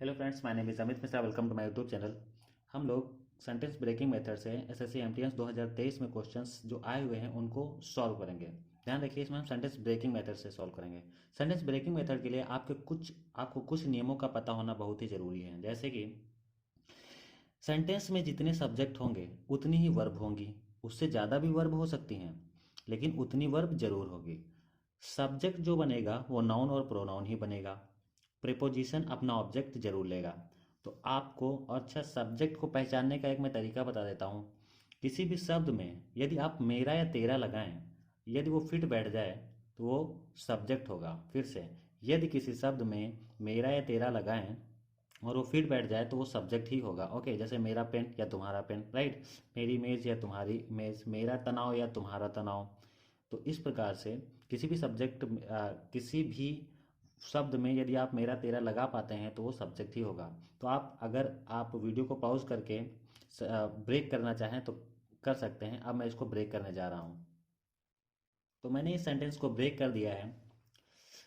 Hello friends, my name is Amit Mishra. Welcome to my YouTube channel. हम लोग sentence breaking method से SSC MTS 2023 में questions जो आए हुए हैं उनको सॉल्व करेंगे। ध्यान रखिए, इसमें हम सेंटेंस ब्रेकिंग मेथड से सॉल्व करेंगे। सेंटेंस ब्रेकिंग मेथड के लिए आपको कुछ नियमों का पता होना बहुत ही ज़रूरी है। जैसे कि सेंटेंस में जितने सब्जेक्ट होंगे उतनी ही वर्ब होंगी, उससे ज़्यादा भी वर्ब हो सकती हैं, लेकिन उतनी वर्ब जरूर होगी। सब्जेक्ट जो बनेगा वो नाउन और प्रोनाउन ही बनेगा। प्रीपोजिशन अपना ऑब्जेक्ट जरूर लेगा। तो आपको अच्छा सब्जेक्ट को पहचानने का एक मैं तरीका बता देता हूँ। किसी भी शब्द में यदि आप मेरा या तेरा लगाएं, यदि वो फिट बैठ जाए तो वो सब्जेक्ट होगा। फिर से, यदि किसी शब्द में मेरा या तेरा लगाएं और वो फिट बैठ जाए तो वो सब्जेक्ट ही होगा। ओके, जैसे मेरा पेन या तुम्हारा पेन, राइट। मेरी मेज या तुम्हारी मेज, मेरा तनाव या तुम्हारा तनाव। तो इस प्रकार से किसी भी किसी भी शब्द में यदि आप मेरा तेरा लगा पाते हैं तो वो सब्जेक्ट ही होगा। तो अगर आप वीडियो को पॉज करके ब्रेक करना चाहें तो कर सकते हैं। अब मैं इसको ब्रेक करने जा रहा हूँ। तो मैंने इस सेंटेंस को ब्रेक कर दिया है।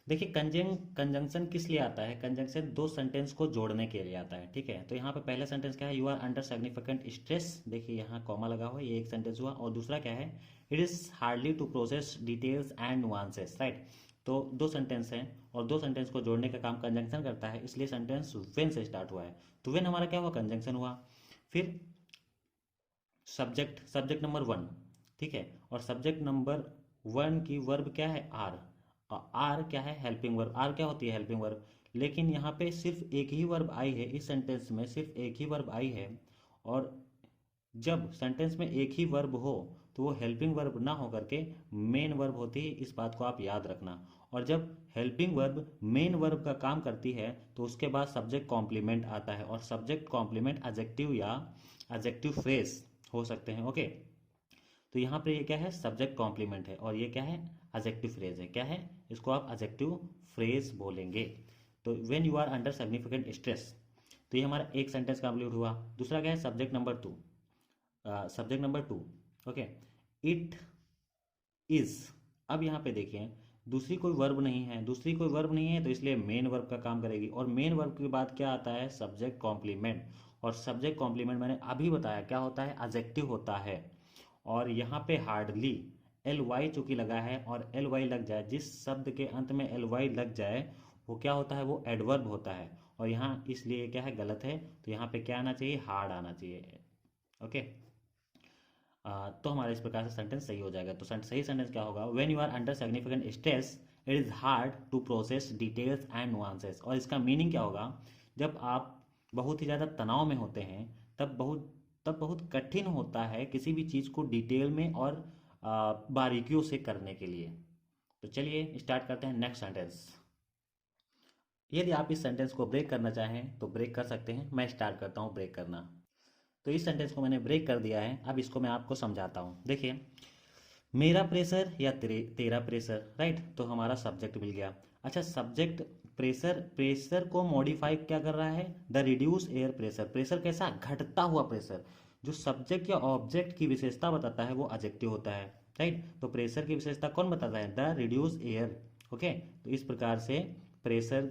देखिए, कंजंक्शन किस लिए आता है? कंजंक्शन दो सेंटेंस को जोड़ने के लिए आता है, ठीक है। तो यहाँ पे पहला सेंटेंस क्या है? You are under significant stress. देखिए यहाँ कॉमा लगा हुआ है, ये एक सेंटेंस हुआ। और दूसरा क्या है? It is hardly to process details and nuances, right. तो दो सेंटेंस हैं और दो सेंटेंस को जोड़ने का काम कंजंक्शन करता है, इसलिए सेंटेंस वेन से स्टार्ट हुआ है। तो वेन हमारा क्या हुआ? कंजंक्शन हुआ। फिर सब्जेक्ट नंबर वन, ठीक है। और सब्जेक्ट नंबर वन की वर्ब क्या है? आर। और आर क्या है? Helping verb. आर क्या होती है? Helping verb. लेकिन यहाँ पे सिर्फ एक ही वर्ब आई है, इस सेंटेंस में सिर्फ एक ही वर्ब आई है। और जब सेंटेंस में एक ही वर्ब हो तो वो हेल्पिंग वर्ब ना हो करके मेन वर्ब होती है, इस बात को आप याद रखना। और जब हेल्पिंग वर्ब मेन वर्ब का काम करती है तो उसके बाद सब्जेक्ट कॉम्प्लीमेंट आता है। और सब्जेक्ट कॉम्प्लीमेंट एडजेक्टिव या एडजेक्टिव फ्रेज हो सकते हैं। ओके, तो यहाँ पे ये क्या है? सब्जेक्ट कॉम्प्लीमेंट है। और ये क्या है? एडजेक्टिव फ्रेज है। क्या है? इसको आप एडजेक्टिव फ्रेज बोलेंगे। तो when you are under significant stress, तो ये हमारा एक सेंटेंस कंप्लीट हुआ। दूसरा क्या है? Subject number two, okay. It is. अब यहाँ पे देखिए, दूसरी कोई वर्ब नहीं है तो इसलिए मेन वर्ब का काम करेगी। और मेन वर्ब के बाद क्या आता है? Subject complement. और सब्जेक्ट कॉम्प्लीमेंट मैंने अभी बताया क्या होता है? एडजेक्टिव होता है। और यहाँ पे हार्डली एल वाई चूंकि लगा है, और एल वाई लग जाए, जिस शब्द के अंत में एल वाई लग जाए वो क्या होता है? वो एडवर्ब होता है। और यहाँ इसलिए क्या है? गलत है। तो यहाँ पे क्या आना चाहिए? हार्ड आना चाहिए। ओके। तो हमारा इस प्रकार से सेंटेंस सही हो जाएगा। तो सही सेंटेंस क्या होगा? When you are under significant stress it is hard to process details and nuances. और इसका मीनिंग क्या होगा? जब आप बहुत ही ज़्यादा तनाव में होते हैं तब बहुत कठिन होता है किसी भी चीज़ को डिटेल में और बारीकियों से करने के लिए। तो चलिए स्टार्ट करते हैं नेक्स्ट सेंटेंस। यदि आप इस सेंटेंस को ब्रेक करना चाहें तो ब्रेक कर सकते हैं। मैं स्टार्ट करता हूँ ब्रेक करना। तो इस सेंटेंस को मैंने ब्रेक कर दिया है। अब इसको मैं आपको समझाता हूँ। देखिए, मेरा प्रेशर या तेरा प्रेशर, राइट। तो हमारा सब्जेक्ट मिल गया। अच्छा, सब्जेक्ट प्रेशर को मॉडिफाई क्या कर रहा है? The reduce air pressure. Pressure कैसा? घटता हुआ प्रेशर। जो सब्जेक्ट या ऑब्जेक्ट की विशेषता बताता है वो एडजेक्टिव होता है, राइट। तो प्रेशर की विशेषता कौन बताता है? The reduce air. ओके, तो इस प्रकार से प्रेशर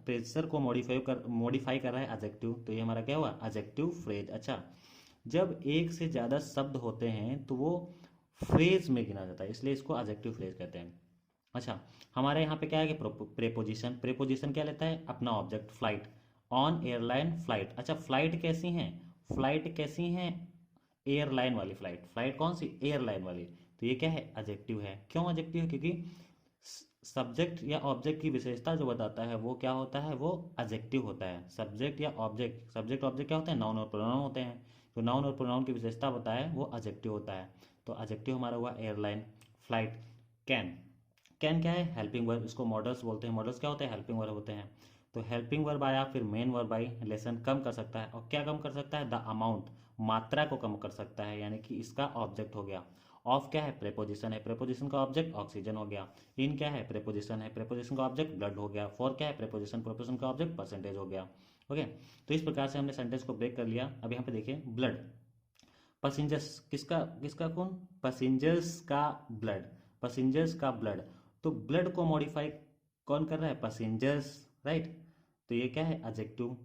प्रेशर को मॉडिफाई कर रहा है एडजेक्टिव। तो ये हमारा क्या हुआ? Adjective phrase. अच्छा, जब एक से ज़्यादा शब्द होते हैं तो वो फ्रेज में गिना जाता है, इसलिए इसको एडजेक्टिव फ्रेज कहते हैं। अच्छा, हमारे यहाँ पे क्या है कि प्रेपोजिशन क्या लेता है? अपना object. Flight, on airline flight. अच्छा, फ्लाइट कैसी हैं? एयरलाइन वाली फ्लाइट। फ्लाइट कौन सी? एयरलाइन वाली। तो ये क्या है? एडजेक्टिव है। क्यों एडजेक्टिव है? क्योंकि सब्जेक्ट या ऑब्जेक्ट की विशेषता जो बताता है वो क्या होता है? वो एडजेक्टिव होता है। सब्जेक्ट ऑब्जेक्ट क्या होते हैं? नाउन और प्रोनाउन होते हैं। तो नाउन और प्रोनाउन की विशेषता बताए वो एडजेक्टिव होता है। तो एडजेक्टिव हमारा हुआ एयरलाइन, फ्लाइट। कैन, कैन क्या है? Helping verb. इसको मॉडल्स बोलते हैं। मॉडल्स क्या होते हैं? हेल्पिंग वर्ब होते हैं। तो हेल्पिंग वर्ब आया, फिर मेन वर्ब आई। लेसन कम कर सकता है। और क्या कम कर सकता है? द अमाउंट, मात्रा को कम कर सकता है, यानी कि इसका ऑब्जेक्ट हो गया। ऑफ क्या है? प्रेपोजिशन है। प्रेपोजिशन का ऑब्जेक्ट ऑक्सीजन हो गया। इन क्या है? प्रेपोजिशन है। प्रेपोजिशन का ऑब्जेक्ट ब्लड हो गया। फॉर क्या है? प्रेपोजिशन का ऑब्जेक्ट परसेंटेज हो गया। ओके, तो इस प्रकार से हमने सेंटेंस को ब्रेक कर लिया। अब यहाँ पे देखिए, ब्लड, पैसेंजर्स, किसका किसका कौन? पैसेंजर्स का ब्लड। पैसेंजर्स का ब्लड। तो ब्लड को मॉडिफाई कौन कर रहा है? Passengers, right. तो ये क्या है, एडजेक्टिव,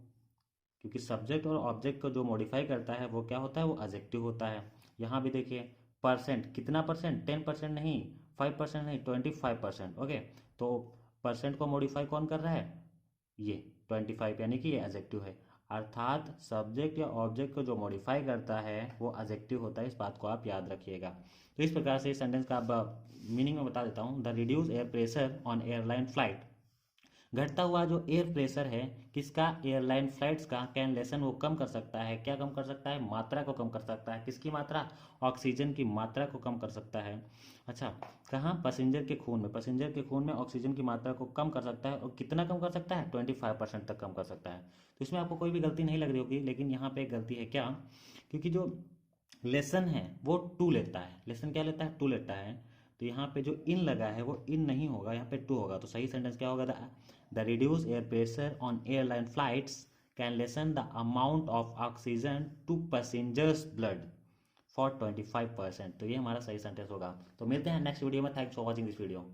क्योंकि सब्जेक्ट और ऑब्जेक्ट को जो मॉडिफाई करता है वो क्या होता है, वो एडजेक्टिव होता है। यहाँ भी देखिए परसेंट, कितना परसेंट, 10% नहीं, 5% नहीं, 25%। ओके, तो परसेंट को मॉडिफाई कौन कर रहा है, ये 25, यानी कि ये एडजेक्टिव है। अर्थात सब्जेक्ट या ऑब्जेक्ट को जो मॉडिफाई करता है वो एडजेक्टिव होता है, इस बात को आप याद रखिएगा। तो इस प्रकार से इस सेंटेंस का अब मीनिंग में बता देता हूँ। The reduce air pressure on airline flight, घटता हुआ जो एयर प्रेशर है किसका, एयरलाइन फ्लाइट्स का, कैन लेसन वो कम कर सकता है, क्या कम कर सकता है, मात्रा को कम कर सकता है, किसकी मात्रा, ऑक्सीजन की मात्रा को कम कर सकता है। अच्छा, कहाँ, पैसेंजर के खून में, पैसेंजर के खून में ऑक्सीजन की मात्रा को कम कर सकता है, और कितना कम कर सकता है, 25% तक कम कर सकता है। तो इसमें आपको कोई भी गलती नहीं लग रही होगी, लेकिन यहाँ पे एक गलती है, क्या, क्योंकि जो लेसन है वो टू लेता है, लेसन क्या लेता है, टू लेता है। तो यहाँ पे जो इन लगा है वो इन नहीं होगा, यहाँ पे टू होगा। तो सही सेंटेंस क्या होगा, the reduce air pressure on airline flights can lessen the amount of oxygen to passengers blood for 25%। तो ये हमारा सही सेंटेंस होगा। तो मिलते हैं नेक्स्ट वीडियो में। Thanks for watching this video.